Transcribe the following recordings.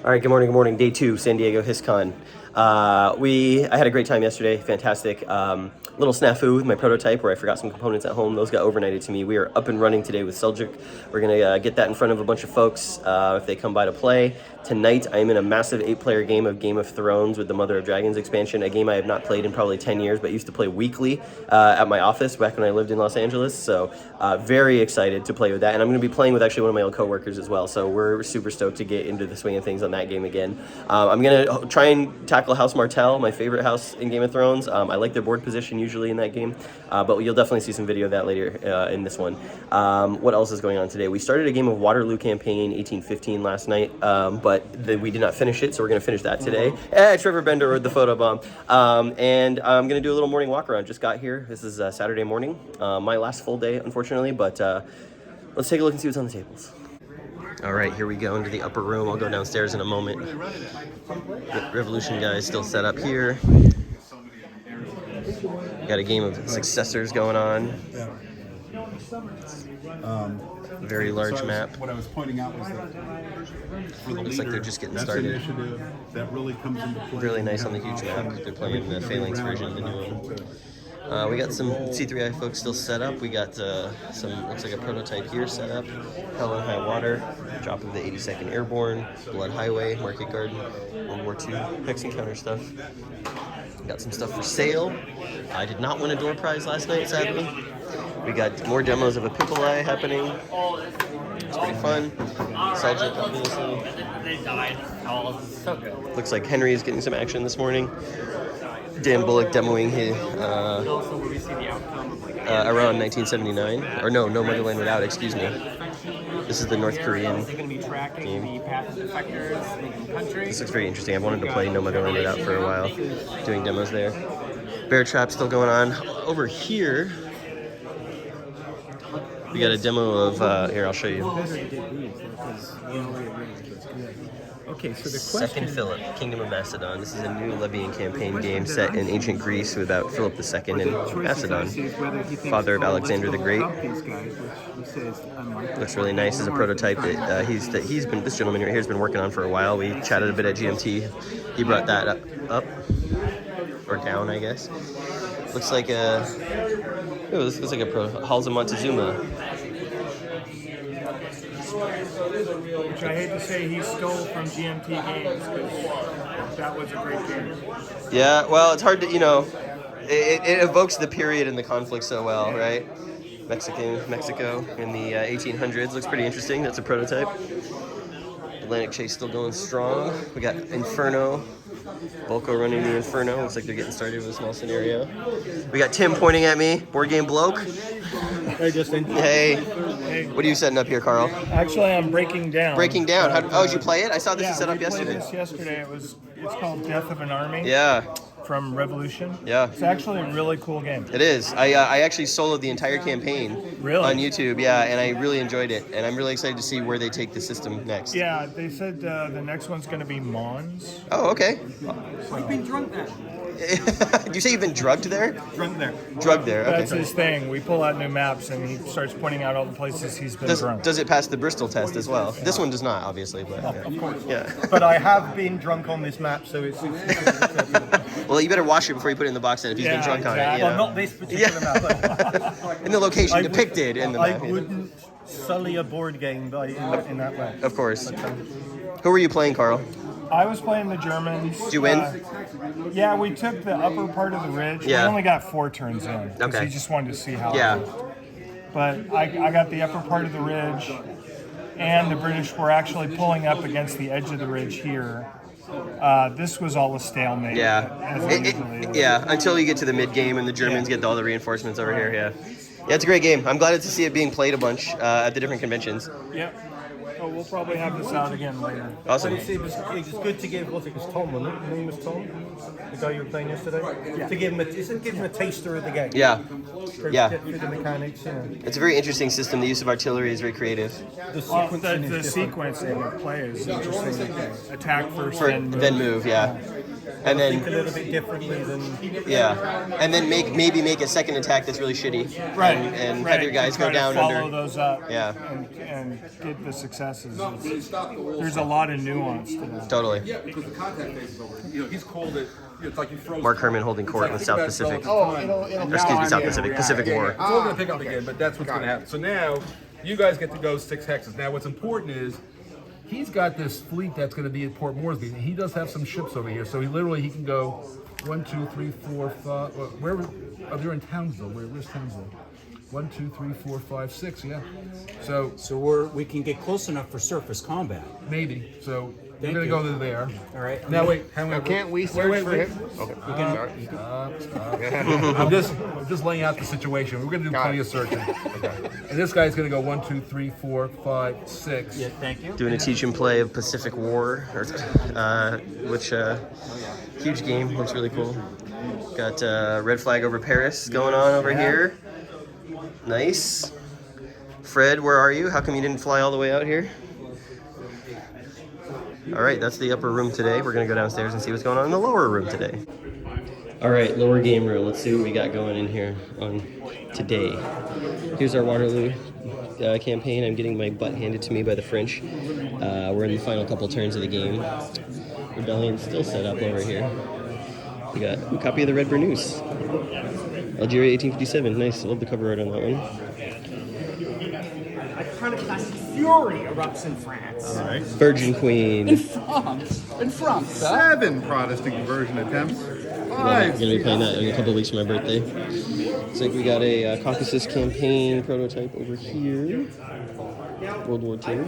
All right, good morning, good morning. Day 2, San Diego Histcon. I had a great time yesterday, fantastic. Little snafu with my prototype where I forgot some components at home. Those got overnighted to me. We are up and running today with Seljuk. We're gonna get that in front of a bunch of folks if they come by to play. Tonight, I'm in a massive 8-player game of Game of Thrones with the Mother of Dragons expansion, a game I have not played in probably 10 years, but used to play weekly at my office back when I lived in Los Angeles. So very excited to play with that. And I'm gonna be playing with actually one of my old coworkers as well. So we're super stoked to get into the swing of things on that game again. I'm gonna try and tackle House Martell, my favorite house in Game of Thrones. I like their board position usually in that game, but you'll definitely see some video of that later in this one. What else is going on today? We started a game of Waterloo campaign 1815 last night, but we did not finish it, so we're going to finish that today. Trevor Bender with the photobomb. And I'm going to do a little morning walk around. Just got here. This is Saturday morning. My last full day, unfortunately, but let's take a look and see what's on the tables. All right, here we go into the upper room. I'll go downstairs in a moment. Revolution guys still set up here. Got a game of successors going on. Very large map. What I was pointing out was that for the looks like they're just getting started. Initiative that really comes into play. Really nice on the huge map. They're playing the Phalanx version of the new one. We got some C3I folks still set up. We got some, looks like a prototype here set up. Hell and High Water, drop of the 82nd Airborne, Blood Highway, Market Garden, World War II, Hex Encounter stuff. Got some stuff for sale. I did not win a door prize last night, sadly. We got more demos of a Pipoli happening. It's pretty fun. Seljuk, obviously. They died. Oh, so good. Looks like Henry is getting some action this morning. Dan Bullock demoing his Also, where we see the outcome of around 1979. Or no Motherland Without, excuse me. This is the North Korean They're going to be tracking the path of defectors in the country. This looks very interesting. I've wanted to play No Motherland Without for a while, doing demos there. Bear Trap still going on. Over here, we got a demo of, here, I'll show you. Okay, so the Second Philip, Kingdom of Macedon. This is a new Libyan campaign game set in ancient Greece about Philip II and Macedon, father of Alexander the Great. Looks really nice as a prototype that this gentleman right here has been working on for a while. We chatted a bit at GMT. He brought that up or down, I guess. Looks like this looks like a Halls of Montezuma. Which I hate to say he stole from GMT Games, because that was a great game. Yeah, well, it's hard to, it evokes the period and the conflict so well, right? Mexico in the 1800s. Looks pretty interesting. That's a prototype. Atlantic Chase still going strong. We got Inferno. Volko running the Inferno. Looks like they're getting started with a small scenario. We got Tim pointing at me. Board Game Bloke. Hey, Justin. Hey. What are you setting up here, Carl? Actually, I'm breaking down. Breaking down? Did you play it? I saw this was set up yesterday. We played this yesterday. It's called Death of an Army. Yeah. From Revolution. Yeah. It's actually a really cool game. It is. I actually soloed the entire campaign on YouTube, yeah, and I really enjoed it. And I'm really excited to see where they take the system next. Yeah, they said the next one's going to be Mons. Oh, okay. I've been drunk there. Did you say you've been drugged there? Drunk there. Drugged there, okay. That's his thing. We pull out new maps and he starts pointing out all the places he's been drunk. Does it pass the Bristol test as well? Yeah. This one does not, obviously, but yeah. Of course. Yeah. But I have been drunk on this map, so it's well, you better wash it before you put it in the box then if he's been drunk on it. Well, not this particular map. In the location depicted in the map. I wouldn't sully a board game in that way. Of course. Who were you playing, Carl? I was playing the Germans. Did you win? Yeah, we took the upper part of the ridge. Yeah. We only got 4 turns in. Okay. He just wanted to see how Yeah. it worked. But I got the upper part of the ridge, and the British were actually pulling up against the edge of the ridge here. This was all a stalemate. Yeah. Yeah, until you get to the mid-game and the Germans get all the reinforcements over here, yeah. Yeah, it's a great game. I'm glad to see it being played a bunch at the different conventions. Yep. So we'll probably have this out again later. Awesome. It was good to give, it was Tom, wasn't it? His name was Tom? The guy you were playing yesterday? Yeah. To give him a taster of the game. Yeah. Yeah. Through the mechanics, It's a very interesting system. The use of artillery is very creative. The sequencing The sequencing of play is interesting. Attack first, then move, yeah. And then think a little bit differently than and then maybe make a second attack that's really shitty, right? And have your guys go down follow under. Those up, Yeah. and get the success. successes. There's a lot of nuance to that. Totally. Yeah, because the contact phase is over. You know, he's called it. It's like you froze. Mark Herman holding court in the South Pacific. Oh, Or excuse me, South Pacific, Pacific War. It's all going to pick up again, but that's what's going to happen. So now, you guys get to go 6 hexes. Now, what's important is he's got this fleet that's going to be at Port Moresby. He does have some ships over here, so he can go 1, 2, 3, 4, 5. Where? Oh, they're in Townsville. Where's Townsville? 1, 2, 3, 4, 5, 6. Yeah. So we can get close enough for surface combat. maybe. So we're Thank going to you. go to there. All right. Now wait, hang on. Can't we search for him? I'm just laying out the situation. We're going to do plenty of searching. And this guy's going to go 1, 2, 3, 4, 5, 6. Yeah, thank you. Doing a teach and play of Pacific War, which huge game, looks really cool. Got red flag over Paris going on over here. Nice. Fred, where are you? How come you didn't fly all the way out here? All right, that's the upper room today. We're gonna go downstairs and see what's going on in the lower room today. All right, lower game room. Let's see what we got going in here on today. Here's our Waterloo campaign. I'm getting my butt handed to me by the French. We're in the final couple turns of the game. Rebellion's still set up over here. We got a copy of the Red Burnous. Algeria 1857. Nice. I love the cover art on that one. Iconoclastic fury erupts in France. Virgin Queen. In France. 7 Protestant conversion attempts. I'm gonna be playing that in a couple of weeks for my birthday. Looks like we got a Caucasus campaign prototype over here. World War II.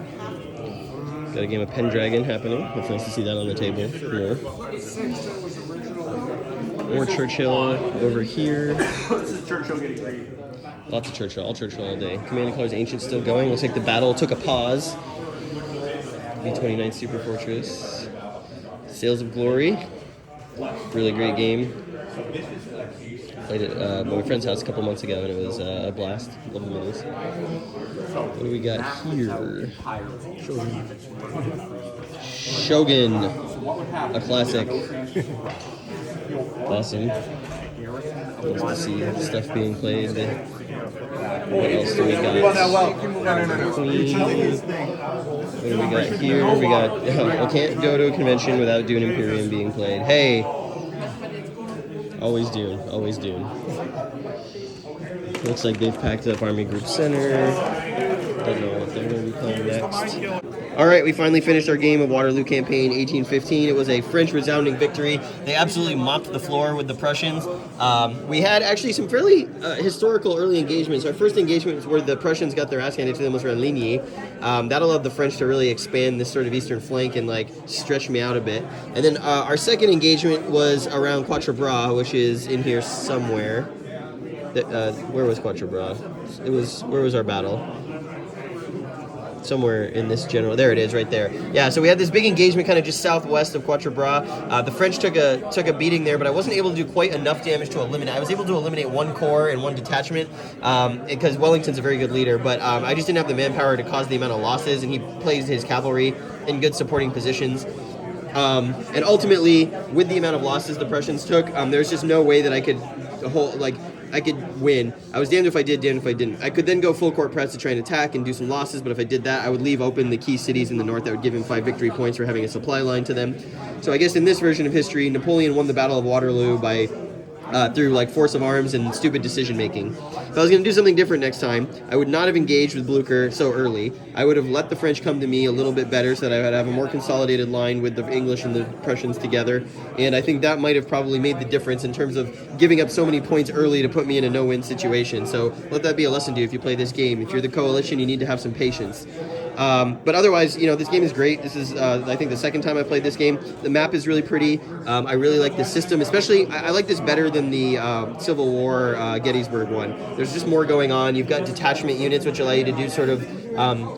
Got a game of Pendragon happening. It's nice to see that on the table. More Churchill over here. Lots of Churchill, all Churchill all day. Command and Colors Ancient still going. Looks like the battle took a pause. B-29 Super Fortress. Sails of Glory. Really great game. Played it at my friend's house a couple months ago and it was a blast. Love the minis. What do we got here? Shogun. A classic. Awesome. Nice to see stuff being played. What else do we got? Queen. What do we got here? We got. I can't go to a convention without Dune Imperium being played. Hey! Always Dune. Always Dune. Looks like they've packed up Army Group Center. Don't know what they're going to be playing next. All right, we finally finished our game of Waterloo Campaign 1815. It was a French resounding victory. They absolutely mopped the floor with the Prussians. We had actually some fairly historical early engagements. Our first engagement was where the Prussians got their ass handed to them was around Ligny. That allowed the French to really expand this sort of eastern flank and like stretch me out a bit. And then our second engagement was around Quatre Bras, which is in here somewhere. Where was Quatre Bras? Where was our battle? Somewhere in this general, there it is, right there. Yeah, so we had this big engagement kind of just southwest of Quatre Bras. The French took a beating there, but I wasn't able to do quite enough damage to eliminate. I was able to eliminate 1 corps and 1 detachment because Wellington's a very good leader, but I just didn't have the manpower to cause the amount of losses, and he plays his cavalry in good supporting positions. And ultimately, with the amount of losses the Prussians took, there's just no way that I could I could win. I was damned if I did, damned if I didn't. I could then go full court press to try and attack and do some losses, but if I did that, I would leave open the key cities in the north that would give him 5 victory points for having a supply line to them. So I guess in this version of history, Napoleon won the Battle of Waterloo by through like force of arms and stupid decision making. If I was going to do something different next time, I would not have engaged with Blucher so early. I would have let the French come to me a little bit better so that I would have a more consolidated line with the English and the Prussians together. And I think that might have probably made the difference in terms of giving up so many points early to put me in a no-win situation. So let that be a lesson to you if you play this game. If you're the coalition, you need to have some patience. But otherwise, this game is great. This is, I think, the second time I played this game. The map is really pretty. I really like the system, especially, I like this better than the Civil War Gettysburg one. There's just more going on. You've got detachment units, which allow you to do sort of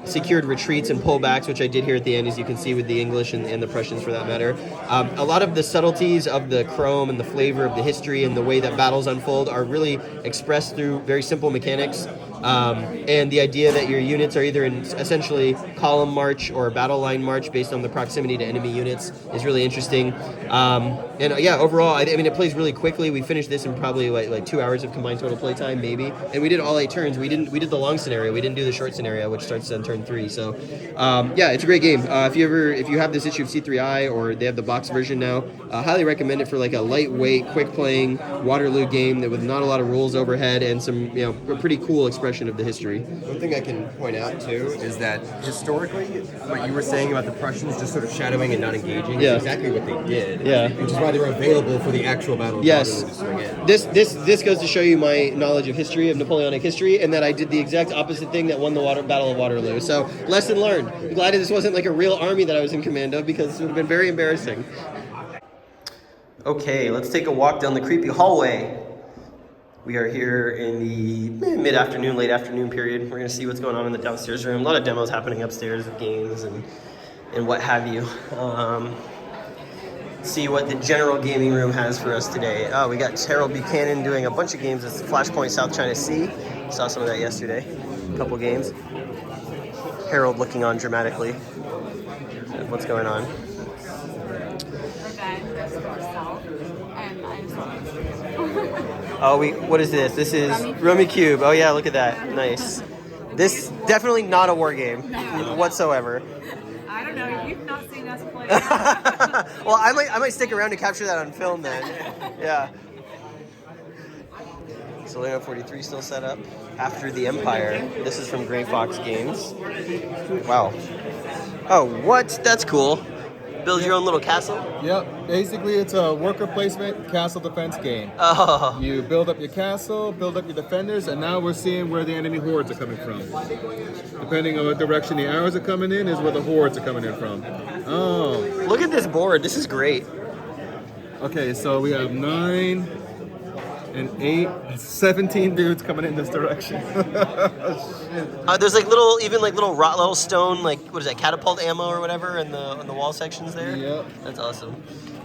secured retreats and pullbacks, which I did here at the end, as you can see with the English and the Prussians for that matter. A lot of the subtleties of the chrome and the flavor of the history and the way that battles unfold are really expressed through very simple mechanics. And the idea that your units are either in essentially column march or battle line march based on the proximity to enemy units is really interesting. Overall, I mean, it plays really quickly. We finished this in probably like 2 hours of combined total playtime, maybe. And we did all 8 turns. We did the long scenario. We didn't do the short scenario, which starts on turn 3. So, it's a great game. If you have this issue of C3I, or they have the box version now, highly recommend it for like a lightweight, quick playing Waterloo game that with not a lot of rules overhead and some a pretty cool expression of the history. One thing I can point out too is that historically, what you were saying about the Prussians just sort of shadowing and not engaging is exactly what they did. Yeah. Which is why they were available for the actual Battle of Yes. Waterloo to swing in. This goes to show you my knowledge of history, of Napoleonic history, and that I did the exact opposite thing that won the Battle of Waterloo. So, lesson learned. I'm glad this wasn't like a real army that I was in command of, because it would have been very embarrassing. Okay, let's take a walk down the creepy hallway. We are here in the mid-afternoon, late afternoon period. We're going to see what's going on in the downstairs room. A lot of demos happening upstairs of games and what have you. See what the general gaming room has for us today. Oh, we got Harold Buchanan doing a bunch of games at Flashpoint South China Sea. Saw some of that yesterday. A couple games. Harold looking on dramatically. What's going on? Oh, what is this? This is Rummy Cube. Oh yeah, look at that. Nice. This definitely not a war game whatsoever. I don't know. You've not seen us play. Well, I might stick around to capture that on film then. Yeah. Solano 43 still set up. After the Empire. This is from Gray Fox Games. Wow. Oh, what? That's cool. Build your own little castle? Yep. Basically, it's a worker placement castle defense game. Oh. You build up your castle, build up your defenders, and now we're seeing where the enemy hordes are coming from. Depending on what direction the arrows are coming in is where the hordes are coming in from. Oh. Look at this board. This is great. Okay, so we have 9 and 8, 17 dudes coming in this direction. There's like little stone, like, what is that, catapult ammo or whatever in the wall sections there? Yep. That's awesome.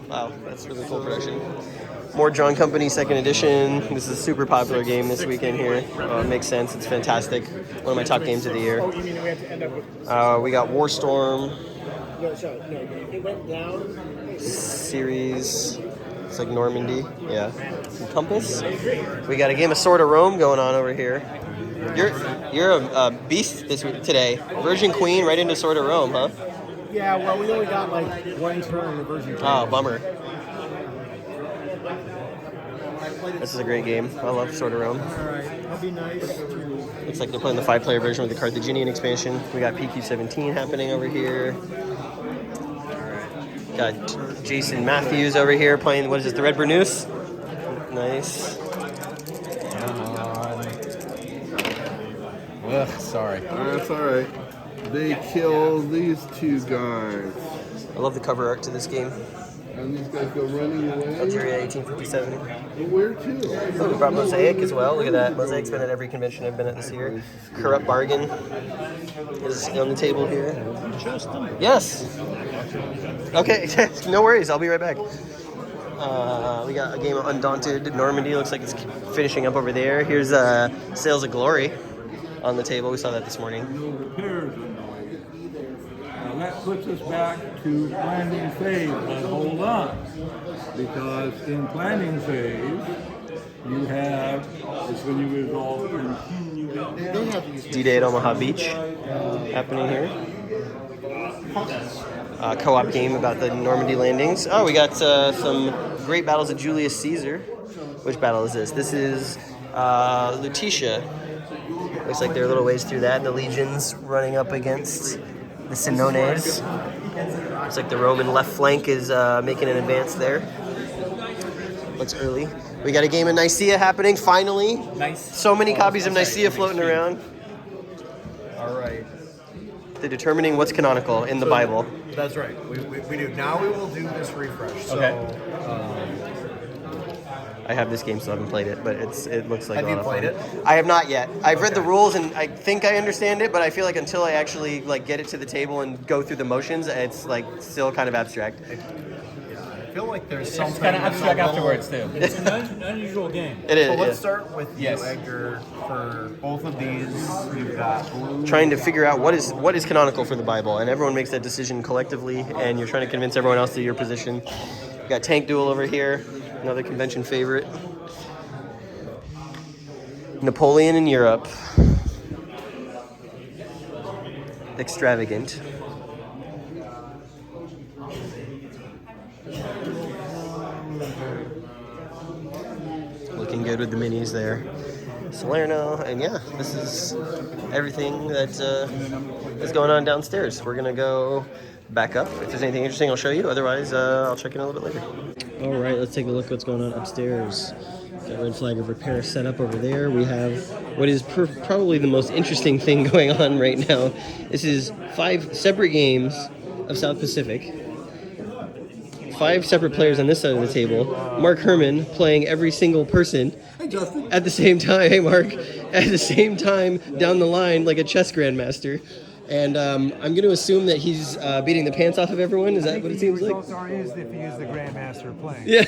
Wow, that's really cool production. More Drawn Company 2nd edition. This is a super popular game this weekend here. It makes sense. It's fantastic. One of my top games of the year. We got Warstorm. Series. It's like Normandy. Yeah. Compass. We got a game of Sword of Rome going on over here. You're a beast today. Virgin Queen right into Sword of Rome, huh? Yeah, well, we only got like 1 turn in the Virgin Queen. Oh, bummer. This is a great game. I love Sword of Rome. Alright, that'll be nice. Looks like they're playing the 5-player version with the Carthaginian expansion. We got PQ-17 happening over here. Got Jason Matthews over here playing, what is this, the Red Burnous? Nice. Ugh, sorry. That's alright. They kill these 2 guys. I love the cover art to this game. And these guys go running away. Algeria, 1857. Where to? Oh, we brought Mosaic as well. Look at that. Mosaic's been at every convention I've been at this year. Corrupt Bargain is on the table here. Yes. Okay, no worries. I'll be right back. We got a game of Undaunted. Normandy looks like it's finishing up over there. Here's Sails of Glory on the table. We saw that this morning. Now that puts us back to planning phase, but hold on. Because in planning phase, you have, it's when you resolve continue. D-Day at Omaha Beach happening here. Co-op game about the Normandy landings. Oh, we got some great battles of Julius Caesar. Which battle is this? This is Lutetia. Looks like they're a little ways through that. The legions running up against the Senones. Looks like the Roman left flank is making an advance there. Looks early. We got a game of Nicaea happening, finally. Nice. So many copies of Nicaea floating around. All right. They're determining what's canonical in the Bible. That's right. We do. Now we will do this refresh. So, I have this game, so I haven't played it, but it looks like Have a lot you of played fun. it? I have not yet. I've read the rules and I think I understand it, but I feel like until I actually get it to the table and go through the motions, it's still kind of abstract. feel like there's something. It's kind of that's abstract a little- afterwards too. It's an unusual game. It is. So let's yeah. start with Yes. you, Edgar. For both of these, you've got blue. Trying to figure out what is canonical for the Bible, and everyone makes that decision collectively, and you're trying to convince everyone else to your position. You got Tank Duel over here, another convention favorite. Napoleon in Europe. Extravagant. Looking good with the minis there. Salerno, and yeah, this is everything that is going on downstairs. We're gonna go back up. If there's anything interesting, I'll show you. Otherwise, I'll check in a little bit later. All right, let's take a look at what's going on upstairs. Got Red Flag of Repair set up over there. We have what is probably the most interesting thing going on right now. This is 5 separate games of South Pacific. 5 separate players on this side of the table. Mark Herman playing every single person at the same time. Hey, Mark. At the same time down the line like a chess grandmaster. And I'm going to assume that he's beating the pants off of everyone. Is that what it seems like? The results are if he is the grandmaster playing. Yeah.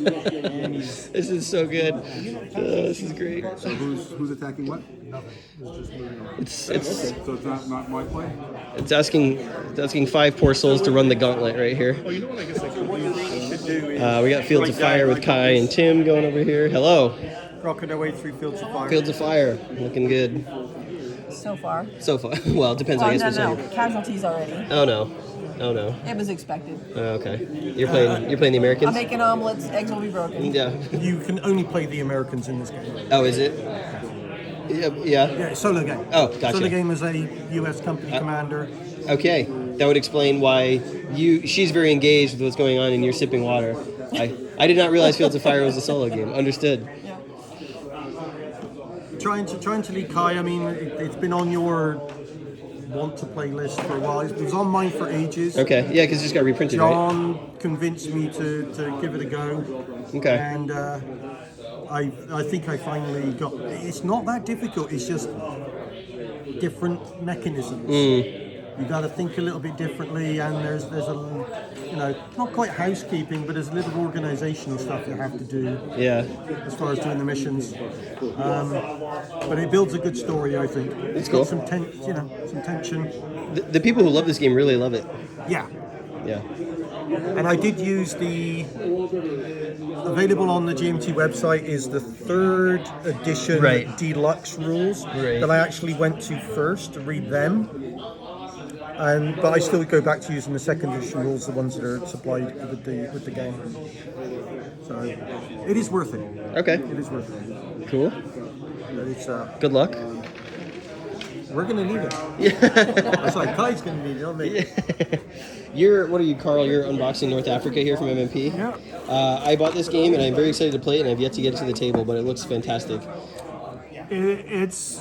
This is so good. This is great. So who's attacking what? It's So it's not my play? it's asking 5 poor souls to run the gauntlet right here. Oh, you know what I guess I could do? We got Fields of Fire with Kai and Tim going over here. Hello. Rocking their way through Fields of Fire. Fields of Fire, looking good So far. so far. Well, it depends. I guess. No. Casualties already. Oh no. It was expected. Okay. You're playing the Americans. I'm making omelets. Eggs will be broken. Yeah. You can only play the Americans in this game. Oh, is it? Yeah. Yeah, solo game. Oh, gotcha. Solo game as a U.S. company commander. Okay, that would explain why she's very engaged with what's going on and you're sipping water. I did not realize Fields of Fire was a solo game. Understood. Yeah. Trying to lead Kai. I mean, it's been on your want to play list for a while. It was on mine for ages. Okay, yeah, because it just got reprinted, right? John convinced me to give it a go. Okay. And I think I finally got. It's not that difficult. It's just different mechanisms. You got to think a little bit differently, and there's a not quite housekeeping, but there's a little organizational stuff you have to do. Yeah. As far as doing the missions, but it builds a good story. I think It's got cool. some tension. The people who love this game really love it. Yeah. Yeah. And I did use the available on the GMT website is the 3rd edition Right. deluxe rules Right. that I actually went to first to read them. But I still go back to using the 2nd edition rules, the ones that are supplied with the game. So it is worth it. Okay. It is worth it. Cool. But it's Good luck. we're gonna need it. Yeah. That's like Kai's gonna need it, not me. What are you, Carl? You're unboxing North Africa here from MMP. Yeah. I bought this game and I'm very excited to play it, and I've yet to get it to the table, but it looks fantastic. It's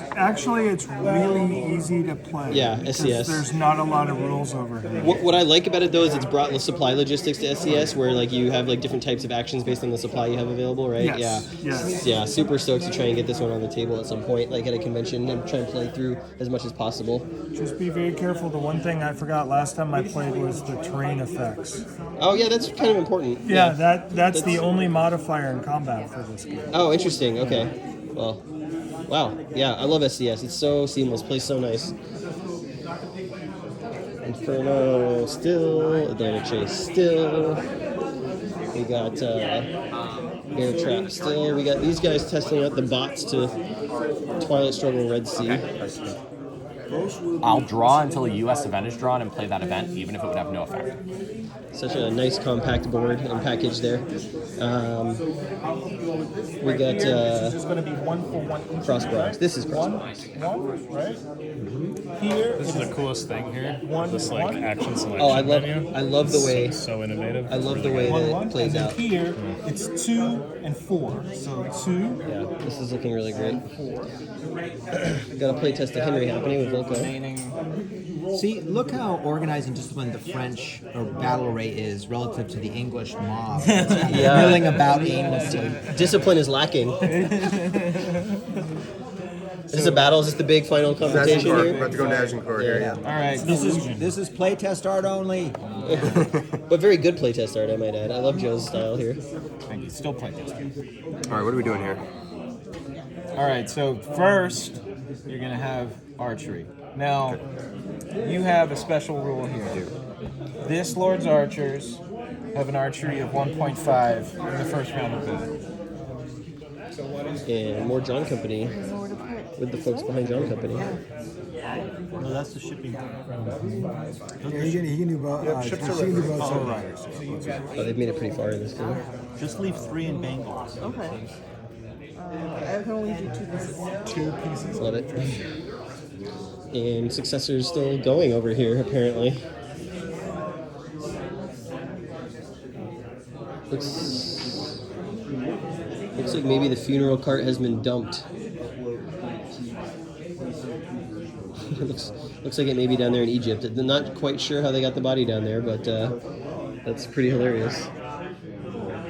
really easy to play. Yeah, because SCS. There's not a lot of rules over here. What I like about it though is it's brought the supply logistics to SCS, where like you have like different types of actions based on the supply you have available, right? Yes, Yeah. yes. Yeah. Super stoked to try and get this one on the table at some point, like at a convention, and try and play through as much as possible. Just be very careful. The one thing I forgot last time I played was the terrain effects. Oh yeah, that's kind of important. Yeah, that's the only modifier in combat for this game. Oh, interesting. Okay. Well, wow. Yeah, I love SCS. It's so seamless. Plays so nice. Inferno still. Atlantic Chase still. We got Bear Trap still. We got these guys testing out the bots to Twilight Struggle Red Sea. I'll draw until a US event is drawn and play that event, even if it would have no effect. Such a nice compact board and package there. We got This is going to be 1 for 1 each. Cross Bronx. This is Cross Bronx. One, right? Here This is the coolest thing here. One, This like one. action selection Oh, I menu. love the way. So innovative. I love It's the really way good. that it plays and out. then here it's 2 and 4. So 2. Yeah, this is looking really great. Got a playtest of Henry happening with Volko. See, look how organized and disciplined the French or battle rate is relative to the English mob. It's kind of milling about aimlessly. Discipline is lacking. Is this a battle? Is this the big final confrontation here? About to go Nagincor here. All right, this is playtest art only. But very good playtest art, I might add. I love Joe's style here. Thank you. Still playtest. All right, what are we doing here? All right, so first you're gonna have archery. Now, you have a special rule here. This Lord's Archers have an archery of 1.5 in the first round of battle. And more John Company with the folks behind John Company. No, that's the shipping. He can do both. Ships He are can do ready. both Oh, sides. Oh, they've made it pretty far in this game. Just leave 3 in Bengals. Okay. I can only do 2 pieces. 2 pieces. Love it. And Successor's still going over here, apparently. Looks like maybe the funeral cart has been dumped. looks like it may be down there in Egypt. I'm not quite sure how they got the body down there, but that's pretty hilarious.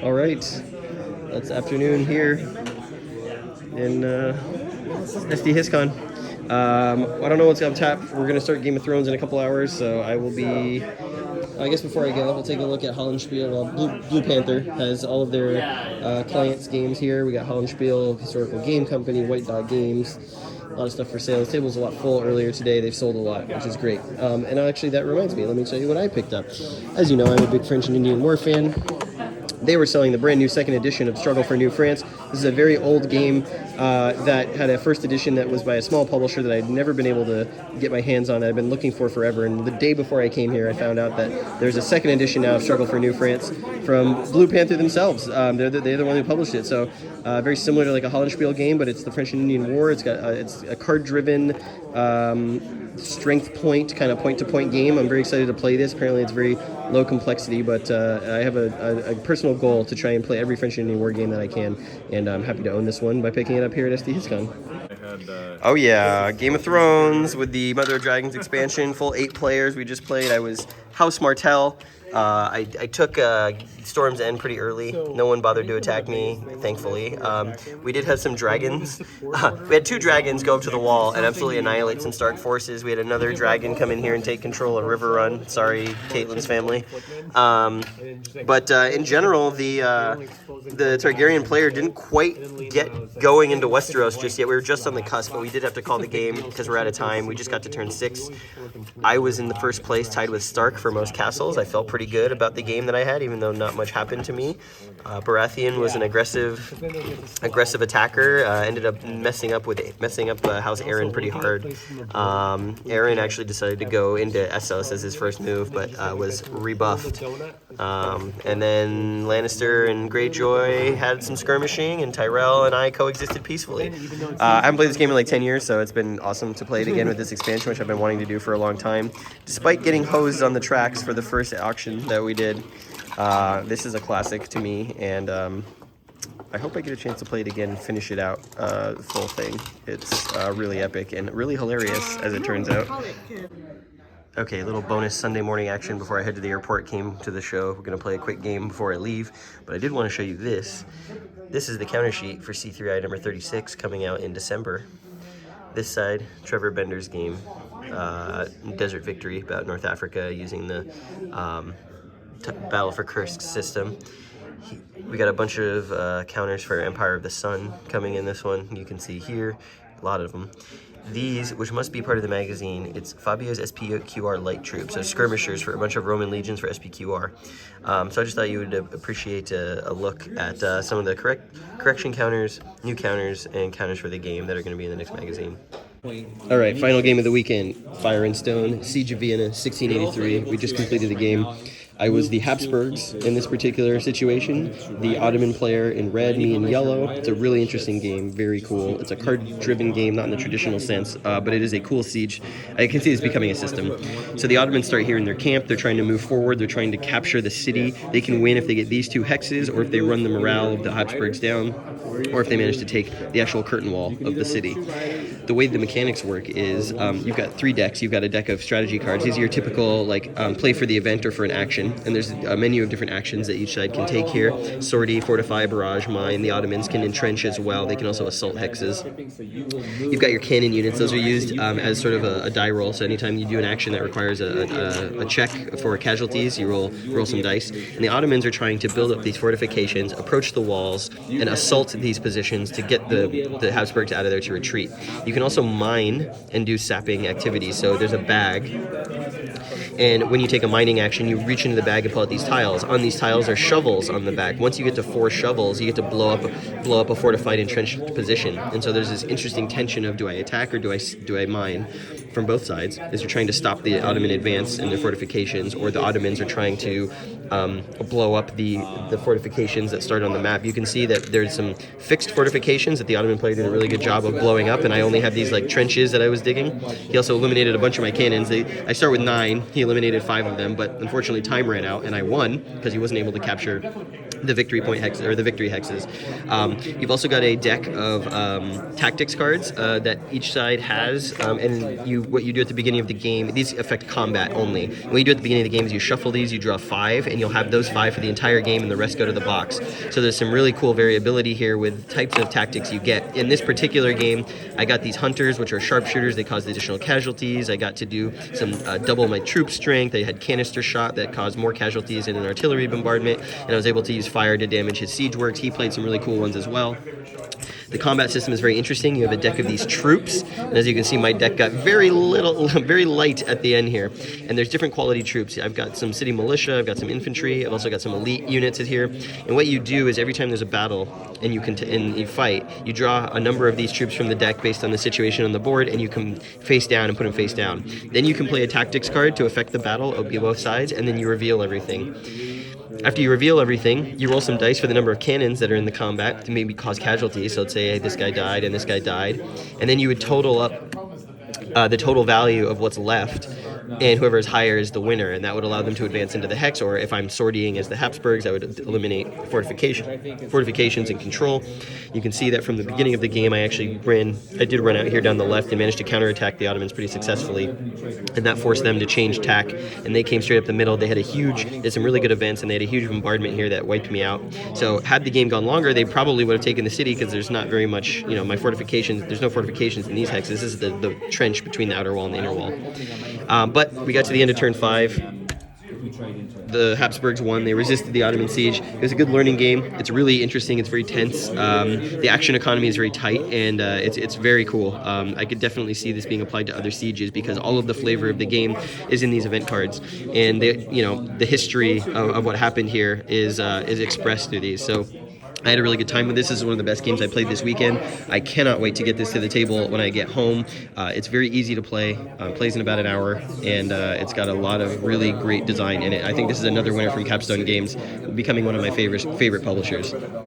All right, that's afternoon here in SD Histcon. I don't know what's up tap. We're gonna start Game of Thrones in a couple hours, so I will be. I guess before I go, we'll take a look at Hollandspiel. Blue Panther has all of their clients' games here. We got Hollandspiel, Historical Game Company, White Dog Games, a lot of stuff for sale. The table was a lot full earlier today. They've sold a lot, which is great. And actually, that reminds me. Let me tell you what I picked up. As you know, I'm a big French and Indian War fan. They were selling the brand new second edition of Struggle for New France. This is a very old game that had a first edition that was by a small publisher that I'd never been able to get my hands on. I've been looking for forever. And the day before I came here, I found out that there's a second edition now of Struggle for New France from Blue Panther themselves. They're the one who published it. So very similar to like a Hollandspiel game, but it's the French and Indian War. It's got it's a card-driven strength point, kind of point-to-point game. I'm very excited to play this. Apparently it's very low complexity, but I have a personal goal to try and play every French and Indian War game that I can, and I'm happy to own this one by picking it up here at SD Histcon. Oh yeah, Game of Thrones with the Mother of Dragons expansion, full 8 players we just played. I was House Martell. I took Storm's End pretty early. No one bothered to attack me, thankfully. We did have some dragons. We had 2 dragons go up to the wall and absolutely annihilate some Stark forces. We had another dragon come in here and take control of River Run. Sorry, Caitlyn's family. But in general, the Targaryen player didn't quite get going into Westeros just yet. We were just on the cusp, but we did have to call the game because we're out of time. We just got to turn 6. I was in the first place, tied with Stark for most castles. I felt pretty good about the game that I had, even though not much happened to me. Baratheon was an aggressive attacker. Ended up messing up House Aaron pretty hard. Aaron actually decided to go into Essos as his first move, but was rebuffed. And then Lannister and Greyjoy had some skirmishing, and Tyrell and I coexisted peacefully. I haven't played this game in like 10 years, so it's been awesome to play it again with this expansion, which I've been wanting to do for a long time. Despite getting hosed on the tracks for the first auction that we did, this is a classic to me, and I hope I get a chance to play it again and finish it out, the full thing. It's really epic and really hilarious, as it turns out. Okay, a little bonus Sunday morning action before I head to the airport came to the show. We're going to play a quick game before I leave, but I did want to show you this. This is the counter sheet for C3I number 36 coming out in December. This side, Trevor Bender's game, Desert Victory, about North Africa using the Battle for Kursk system. We got a bunch of counters for Empire of the Sun coming in this one. You can see here, a lot of them. These, which must be part of the magazine, it's Fabio's SPQR light troops, so skirmishers for a bunch of Roman legions for SPQR. So I just thought you would appreciate a look at some of the correction counters, new counters, and counters for the game that are going to be in the next magazine. All right, final game of the weekend, Fire and Stone, Siege of Vienna, 1683. We just completed the game. I was the Habsburgs in this particular situation, the Ottoman player in red, me in yellow. It's a really interesting game, very cool. It's a card-driven game, not in the traditional sense, but it is a cool siege. I can see this becoming a system. So the Ottomans start here in their camp. They're trying to move forward. They're trying to capture the city. They can win if they get these 2 hexes, or if they run the morale of the Habsburgs down, or if they manage to take the actual curtain wall of the city. The way the mechanics work is you've got 3 decks. You've got a deck of strategy cards. These are your typical like play for the event or for an action. game, and there's a menu of different actions that each side can take here. Sortie, fortify, barrage, mine. The Ottomans can entrench as well. They can also assault hexes. You've got your cannon units. Those are used as sort of a die roll. So anytime you do an action that requires a check for casualties, you roll some dice. And the Ottomans are trying to build up these fortifications, approach the walls, and assault these positions to get the Habsburgs out of there to retreat. You can also mine and do sapping activities. So there's a bag, and when you take a mining action, you reach into the bag and pull out these tiles. On these tiles are shovels on the back. Once you get to 4 shovels, you get to blow up a fortified entrenched position. And so there's this interesting tension of, do I attack or do I mine? From both sides, as you're trying to stop the Ottoman advance in their fortifications, or the Ottomans are trying to blow up the fortifications that start on the map. You can see that there's some fixed fortifications that the Ottoman player did a really good job of blowing up, and I only have these like trenches that I was digging. He also eliminated a bunch of my cannons. I start with 9, he eliminated 5 of them, but unfortunately time ran out and I won because he wasn't able to capture the victory point hex or the victory hexes. You've also got a deck of tactics cards that each side has, and what you do at the beginning of the game, these affect combat only. What you do at the beginning of the game is you shuffle these, you draw 5, and you'll have those 5 for the entire game, and the rest go to the box. So there's some really cool variability here with types of tactics you get. In this particular game, I got these hunters, which are sharpshooters. They cause additional casualties. I got to do some double my troop strength. I had canister shot that caused more casualties in an artillery bombardment, and I was able to use fire to damage his siege works. He played some really cool ones as well. The combat system is very interesting. You have a deck of these troops, and as you can see, my deck got very light at the end here. And there's different quality troops. I've got some city militia, I've got some infantry, I've also got some elite units in here. And what you do is every time there's a battle and you fight, you draw a number of these troops from the deck based on the situation on the board, and you can face down and put them face down. Then you can play a tactics card to affect the battle of both sides, and then you reveal everything. After you reveal everything, you roll some dice for the number of cannons that are in the combat to maybe cause casualties. So let's say, hey, this guy died and this guy died. And then you would total up the total value of what's left, and whoever is higher is the winner, and that would allow them to advance into the hex. Or if I'm sortying as the Habsburgs, I would eliminate fortifications and control. You can see that from the beginning of the game, I did run out here down the left and managed to counterattack the Ottomans pretty successfully, and that forced them to change tack, and they came straight up the middle. They had some really good events, and they had a huge bombardment here that wiped me out. So had the game gone longer, they probably would have taken the city, because there's not very much, my fortifications, there's no fortifications in these hexes. This is the trench between the outer wall and the inner wall. But we got to the end of turn 5. The Habsburgs won. They resisted the Ottoman siege. It was a good learning game. It's really interesting. It's very tense. The action economy is very tight, and it's very cool. I could definitely see this being applied to other sieges, because all of the flavor of the game is in these event cards, and the history of what happened here is expressed through these. So I had a really good time with this. This is one of the best games I played this weekend. I cannot wait to get this to the table when I get home. It's very easy to play. Plays in about an hour, and it's got a lot of really great design in it. I think this is another winner from Capstone Games, becoming one of my favorite publishers.